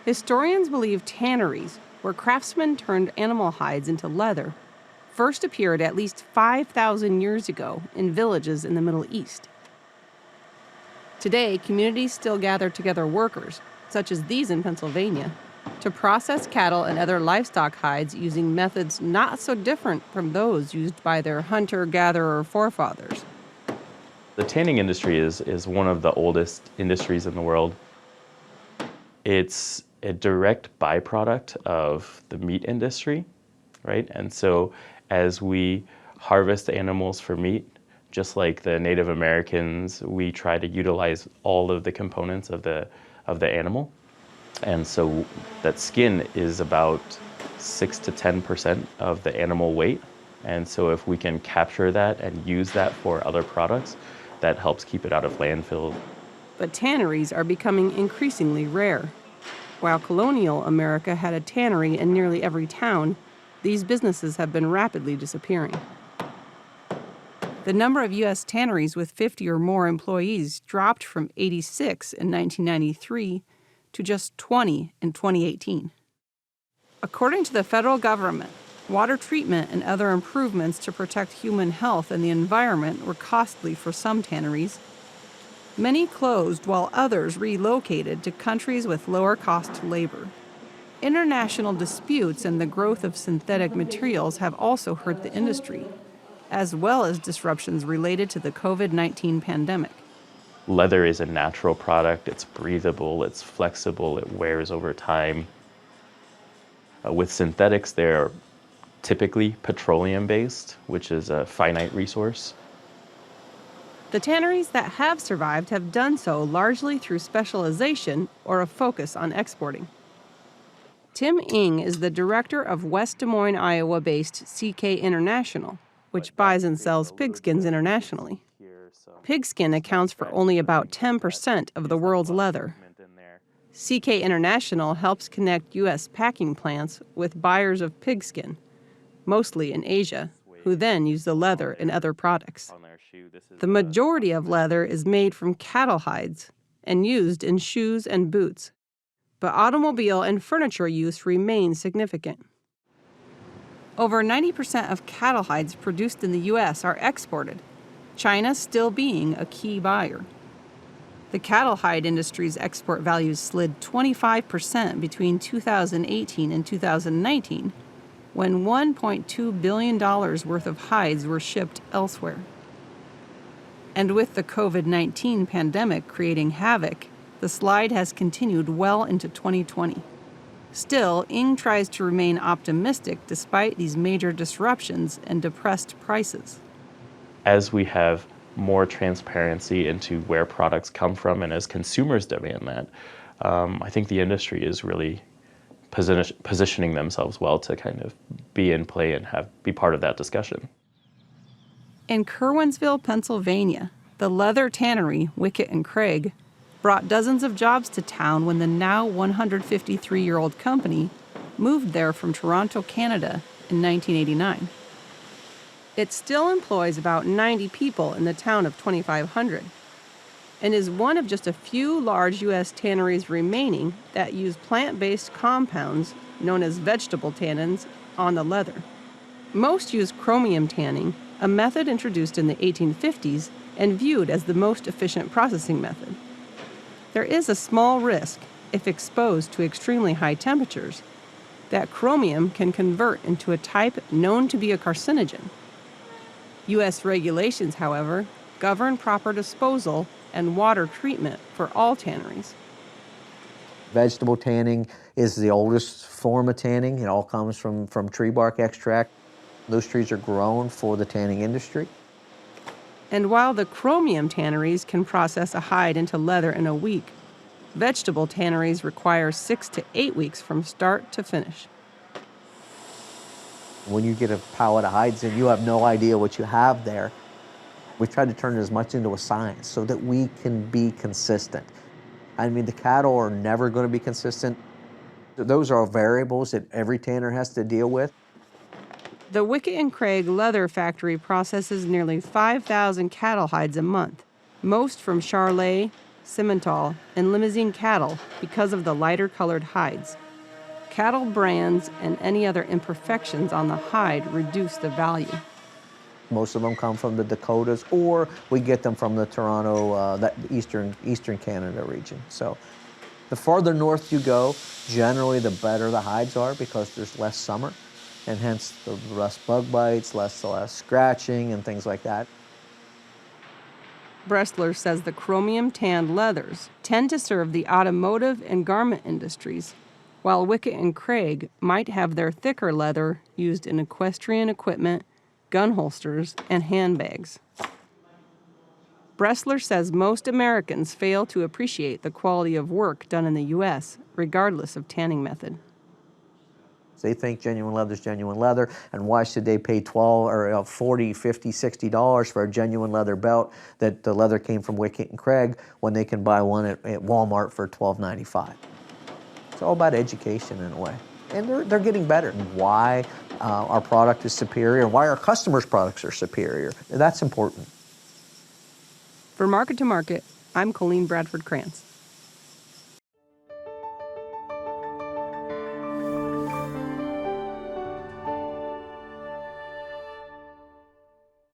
Historians believe tanneries, where craftsmen turned animal hides into leather, first appeared at least 5,000 years ago in villages in the Middle East. Today, communities still gather together workers, such as these in Pennsylvania, to process cattle and other livestock hides using methods not so different from those used by their hunter-gatherer forefathers. The tanning industry is one of the oldest industries in the world. It's a direct byproduct of the meat industry, right? And so as we harvest animals for meat, just like the Native Americans, we try to utilize all of the components of the animal. And so that skin is about 6 to 10% of the animal weight. And so if we can capture that and use that for other products, that helps keep it out of landfill. But tanneries are becoming increasingly rare. While colonial America had a tannery in nearly every town, these businesses have been rapidly disappearing. The number of U.S. tanneries with 50 or more employees dropped from 86 in 1993 to just 20 in 2018. According to the federal government, water treatment and other improvements to protect human health and the environment were costly for some tanneries. Many closed while others relocated to countries with lower cost labor. International disputes and the growth of synthetic materials have also hurt the industry, as well as disruptions related to the COVID-19 pandemic. Leather is a natural product. It's breathable, it's flexible, it wears over time. With synthetics, they're typically petroleum-based, which is a finite resource. The tanneries that have survived have done so largely through specialization or a focus on exporting. Tim Ng is the director of West Des Moines, Iowa-based CK International, which buys and sells pigskins internationally. Pigskin accounts for only about 10% of the world's leather. CK International helps connect U.S. packing plants with buyers of pigskin, mostly in Asia, who then use the leather in other products. The majority of leather is made from cattle hides and used in shoes and boots, but automobile and furniture use remains significant. Over 90% of cattle hides produced in the U.S. are exported, China still being a key buyer. The cattle hide industry's export values slid 25% between 2018 and 2019, when $1.2 billion worth of hides were shipped elsewhere. And with the COVID-19 pandemic creating havoc, the slide has continued well into 2020. Still, Ng tries to remain optimistic despite these major disruptions and depressed prices. As we have more transparency into where products come from and as consumers demand that, I think the industry is really positioning themselves well to kind of be in play and be part of that discussion. In Curwensville, Pennsylvania, the leather tannery, Wickett and Craig, brought dozens of jobs to town when the now 153-year-old company moved there from Toronto, Canada in 1989. It still employs about 90 people in the town of 2,500 and is one of just a few large U.S. tanneries remaining that use plant-based compounds known as vegetable tannins on the leather. Most use chromium tanning, a method introduced in the 1850s and viewed as the most efficient processing method. There is a small risk, if exposed to extremely high temperatures, that chromium can convert into a type known to be a carcinogen. U.S. regulations, however, govern proper disposal and water treatment for all tanneries. Vegetable tanning is the oldest form of tanning. It all comes from tree bark extract. Those trees are grown for the tanning industry. And while the chromium tanneries can process a hide into leather in a week, vegetable tanneries require 6 to 8 weeks from start to finish. When you get a pallet of hides in, you have no idea what you have there. We try to turn it as much into a science so that we can be consistent. I mean, the cattle are never going to be consistent. Those are variables that every tanner has to deal with. The Wickett and Craig leather factory processes nearly 5,000 cattle hides a month, most from Charolais, Simmental, and Limousin cattle because of the lighter colored hides. Cattle brands and any other imperfections on the hide reduce the value. Most of them come from the Dakotas, or we get them from the Toronto, that eastern Canada region. So the farther north you go, generally the better the hides are because there's less summer, and hence the less bug bites, less scratching, and things like that. Bressler says the chromium tanned leathers tend to serve the automotive and garment industries, while Wickett and Craig might have their thicker leather used in equestrian equipment, gun holsters, and handbags. Bressler says most Americans fail to appreciate the quality of work done in the U.S., regardless of tanning method. They think genuine leather is genuine leather, and why should they pay $12 or $40, $50, $60 for a genuine leather belt that the leather came from Wickett and Craig when they can buy one at Walmart for $12.95? It's all about education in a way, and they're getting better. Why our product is superior, and why our customers' products are superior. That's important. For Market to Market, I'm Colleen Bradford Krantz.